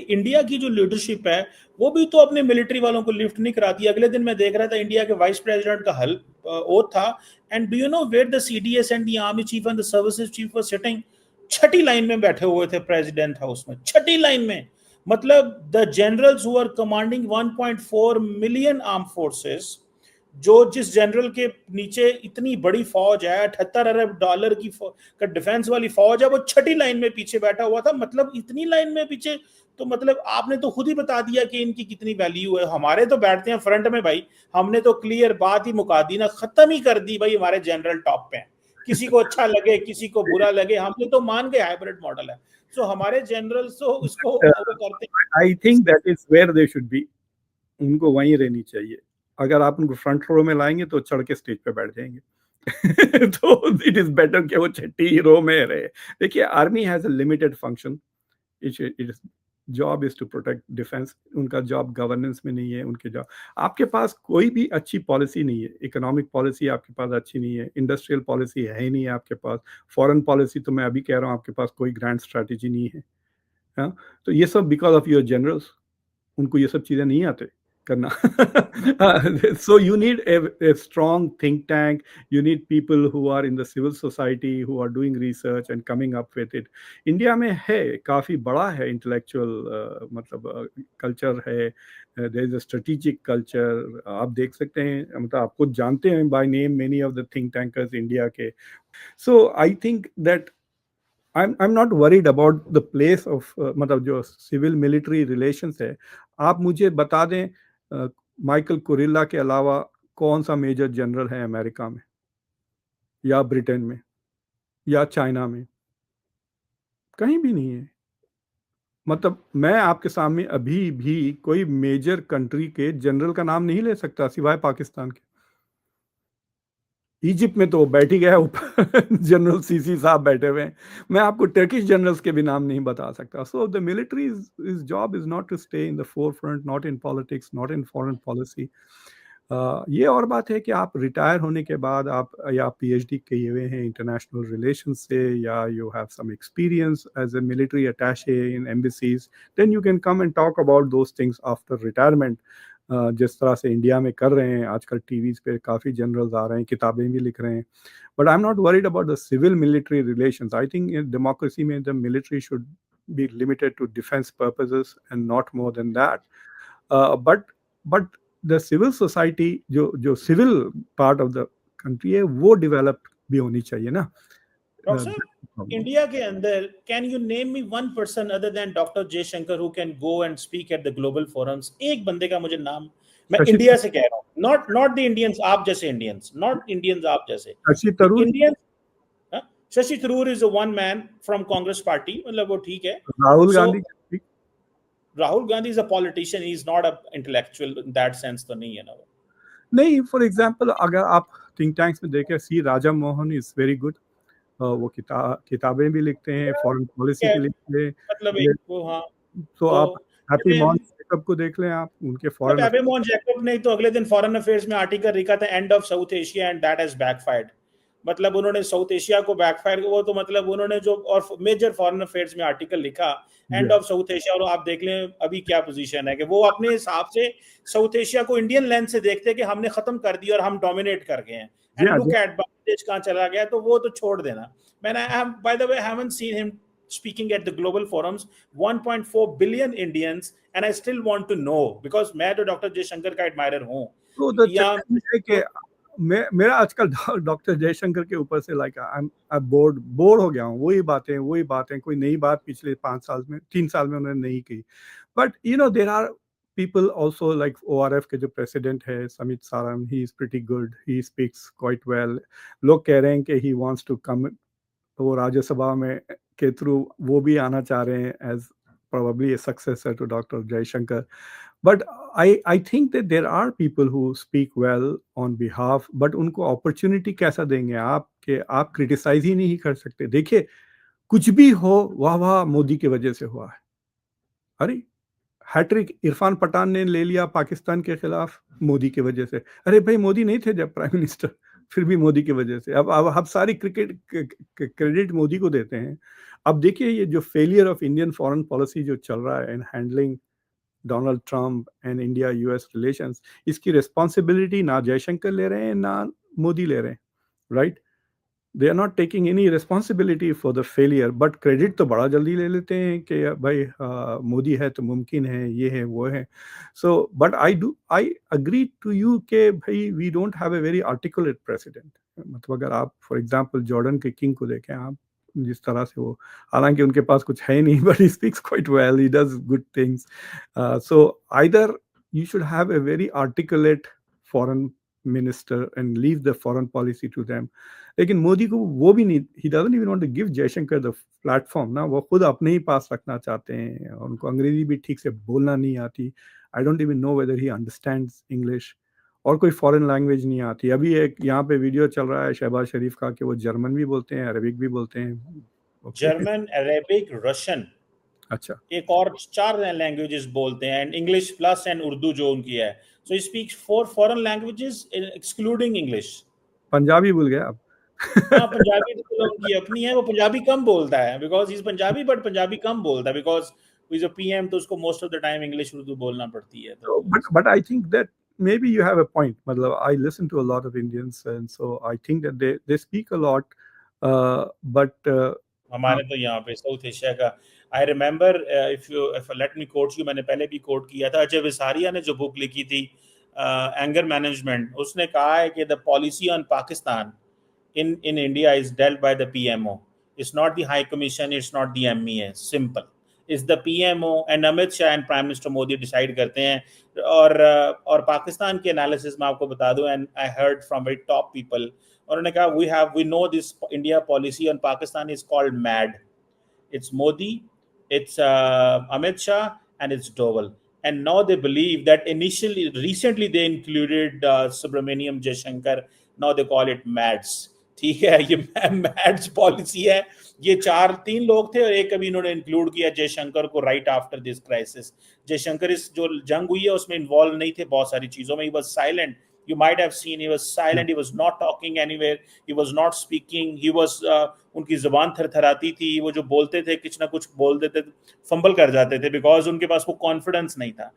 India की जो leadership है वो भी तो अपने मिलिट्री वालों को लिफ्ट नहीं कराती। अगले दिन मैं देख रहा था इंडिया के वाइस प्रेसिडेंट का हल ओथ था, and do you know where the CDS and the army chief and the services chief were sitting? छठी लाइन में बैठे हुए थे प्रेसिडेंट हाउस में, छठी लाइन में। मतलब the generals who are commanding 1.4 million arm forces, जो जिस जनरल के नीचे इतनी बड़ी फौज है, $78 अरब की का डिफेंस वाली फौज है, वो छठी लाइन में पीछे बैठा हुआ था। मतलब इतनी लाइन में पीछे, तो मतलब आपने तो खुद ही बता दिया कि इनकी कितनी वैल्यू है। हमारे तो बैठते हैं फ्रंट में भाई, हमने तो क्लियर बात ही मुका दी ना, खत्म ही कर दी भाई, हमारे जनरल टॉप पे हैं। किसी को अच्छा लगे किसी को बुरा लगे, हमने तो मान गए हाइब्रिड मॉडल है। सो हमारे जनरल्स तो उसको वो करते हैं। I think that is where they should be, उनको वहीं रहनी चाहिए। अगर आप उनको फ्रंट रो में लाएंगे तो चढ़ के स्टेज पे बैठ जाएंगे तो इट इज बेटर कि वो छठी रो में रहे। देखिए, army has a limited function, it job is to protect defence. उनका जॉब गवर्नेंस में नहीं है, उनके जॉब। आपके पास कोई भी अच्छी पॉलिसी नहीं है, इकोनॉमिक पॉलिसी आपके पास अच्छी नहीं है, इंडस्ट्रियल पॉलिसी है ही नहीं है आपके पास, फॉरेन पॉलिसी तो मैं अभी कह रहा हूँ आपके पास कोई ग्रैंड स्ट्रैटेजी नहीं है। हाँ, तो ये सब बिकॉज ऑफ योर जनरल्स, उनको ये सब चीजें नहीं आते करना। So you need a strong think tank. You need people who are in the civil society, who are doing research and coming up with it. India में है, काफी बड़ा है इंटेलेक्चुअल मतलब कल्चर है। There is a strategic culture. आप देख सकते हैं, मतलब आप खुद जानते हैं by name many of the think tankers India के। So I think that I'm not worried about the place of मतलब जो सिविल मिलिट्री रिलेशंस है। आप मुझे बता दें माइकल कुरिल्ला के अलावा कौन सा मेजर जनरल है अमेरिका में या ब्रिटेन में या चाइना में? कहीं भी नहीं है। मतलब मैं आपके सामने अभी भी कोई मेजर कंट्री के जनरल का नाम नहीं ले सकता सिवाय पाकिस्तान के। इजिप्ट में तो बैठ ही गया ऊपर जनरल सीसी साहब बैठे हुए हैं। मैं आपको टर्किश जनरल्स के भी नाम नहीं बता सकता। So the military is job is not to stay in the forefront, not in politics, not in foreign policy. ये और बात है कि आप रिटायर होने के बाद आप या पीएचडी किए हुए हैं इंटरनेशनल रिलेशन से, या you have some experience as a military attache in embassies, then you can come and talk about those things after retirement. जिस तरह से इंडिया में कर रहे हैं आजकल, टीवीज पे काफ़ी जनरल्स आ रहे हैं, किताबें भी लिख रहे हैं। But I am not worried about the civil military relations. I think in democracy में the military should be limited to defence purposes and not more than that. But the civil society, जो civil part of the country है, वो develop भी होनी चाहिए ना। Doctor India के अंदर, can you name me one person other than doctor Jaishankar who can go and speak at the global forums? एक बंदे का मुझे नाम, मैं इंडिया से कह रहा हूँ, नॉट द इंडियंस आप जैसे इंडियंस, नॉट इंडियंस आप जैसे Shashi Tharoor. Indian. Shashi Tharoor is one man from Congress party, मतलब वो ठीक है। Rahul Gandhi. Rahul Gandhi is a politician, he is not a intellectual in that sense, तो नहीं है ना वो। नहीं, फॉर एग्जांपल अगर आप थिंक टैंक्स में देखें, सी Raja Mohan is very good. वो किताबें भी लिखते हैं, फॉरेन पॉलिसी के लिए। मतलब एक वो, हाँ, तो आप हैप्पी तो मोहन जैकब को देख लें, आप उनके फॉरेन हैप्पी मोहन जैकब ने तो अगले दिन फॉरेन अफेयर्स में आर्टिकल लिखा था, end of south Asia and that has backfired. मतलब उन्होंने साउथ एशिया को बैकफायर, वो तो मतलब उन्होंने जो और मेजर फॉरेन अफेयर्स में आर्टिकल लिखा एंड ऑफ साउथ एशिया, और आप देख लें अभी क्या पोजीशन है कि वो अपने हिसाब से साउथ एशिया को इंडियन लेंस से देखते हैं कि हमने खत्म कर दिया और हम डोमिनेट कर गए हैं, एंड लुक एट बांग्लादेश कहां चला गया। तो वो तो छोड़ देना। मैंने by the way haven't seen him speaking at the global forums, 1.4 billion Indians, and I still want to know, because मैं तो डॉक्टर जयशंकर का एडमायरर हूँ। तो या है कि मेरा आजकल डॉक्टर जयशंकर के ऊपर से लाइक आई बोर हो गया हूँ। वही बातें, कोई नई बात पिछले 3 साल में उन्होंने नहीं की। But you know there are people also like ORF के जो प्रेसिडेंट है समित Saran, he is pretty good, he speaks quite well। लोग कह रहे हैं कि he wants to come, वो राज्यसभा में के थ्रू वो भी आना चाह रहे हैं as probably a successor to Dr. Jaishankar। But I think that there are people who speak well on behalf, but उनको opportunity कैसा देंगे आप, कि आप criticize ही नहीं कर सकते। देखिए, कुछ भी हो, वाह वाह मोदी की वजह से हुआ है। अरे हैट्रिक इरफान पठान ने ले लिया पाकिस्तान के खिलाफ मोदी की वजह से। अरे भाई, मोदी नहीं थे जब प्राइम मिनिस्टर, फिर भी मोदी की वजह से। अब सारी क्रेडिट मोदी को देते हैं। अब देखिए ये जो failure of Indian foreign policy जो चल रहा है in handling Donald Trump and India US relations, इसकी रिस्पॉन्सिबिलिटी ना जयशंकर ले रहे हैं ना मोदी ले रहे हैं, right? They are not taking any responsibility for the failure, but credit तो बड़ा जल्दी ले लेते हैं कि भाई मोदी है तो मुमकिन है, ये है वो है। So but I agree to you के भाई we don't have a very articulate president. मतलब अगर आप फॉर एग्जांपल जॉर्डन के किंग को देखें आप, जिस तरह से वो, हालांकि उनके पास कुछ है नहीं, but he speaks quite well, he does good things. So either you should have a very articulate foreign minister and leave the foreign policy to them। लेकिन मोदी को वो भी नहीं, he doesn't even want to give Jaishankar the platform ना, वो खुद अपने ही पास रखना चाहते हैं। उनको अंग्रेजी भी ठीक से बोलना नहीं आती। I don't even know whether he understands English, और कोई फॉरेन लैंग्वेज नहीं आती। अभी एक यहाँ पे वीडियो चल रहा है शहबाज शरीफ का कि वो जर्मन भी बोलते हैं, अरबिक भी बोलते हैं। जर्मन, अरेबिक, रशियन, अच्छा, एक और 4 लैंग्वेजेस बोलते हैं, and English plus and Urdu जो उनकी है। So he speaks 4 foreign languages excluding English. Punjabi भूल गया अब। हाँ, पंजाबी तो चलो उनकी अपनी है, वो पंजाबी कम बोलता है because is Punjabi, but Punjabi कम बोलता है बिकॉज इज अ पीएम, तो उसको most of the time English Urdu बोलना पड़ती है। तो but I think that maybe you have a point। मतलब I listen to a lot of Indians and so I think that they speak a lot, but हमारे तो यहाँ पे South Asia का, I remember, if let me quote you, मैंने पहले भी coat किया था, अजय विसारिया ने जो बुक लिखी थी एंगर मैनेजमेंट, उसने कहा है कि the policy on Pakistan in India is dealt by the PMO. It's not the High Commission, it's not the MEA. Simple. It's the PMO and Amit Shah and Prime Minister Modi decide करते हैं। और पाकिस्तान के analysis में आपको बता दूं, and I heard from very top people, उन्होंने कहा we know this India policy on Pakistan is called MAD. It's Modi, it's Amit Shah, and it's Doval. And now they believe that recently they included Subramaniam Jaishankar. Now they call it MADS। ठीक है, ये Mads policy है। ये 3 लोग थे और एक अभी इन्होंने इंक्लूड किया जयशंकर को right after this crisis. Jaishankar इस जो जंग हुई है उसमें इन्वॉल्व नहीं थे बहुत सारी चीजों में। He was silent, you might have seen, he was silent, he was not talking anywhere, he was not speaking, he was उनकी जुबान थरथराती थी, वो जो बोलते थे कुछ ना कुछ बोल देते, फंबल कर जाते थे बिकॉज उनके पास वो कॉन्फिडेंस नहीं था।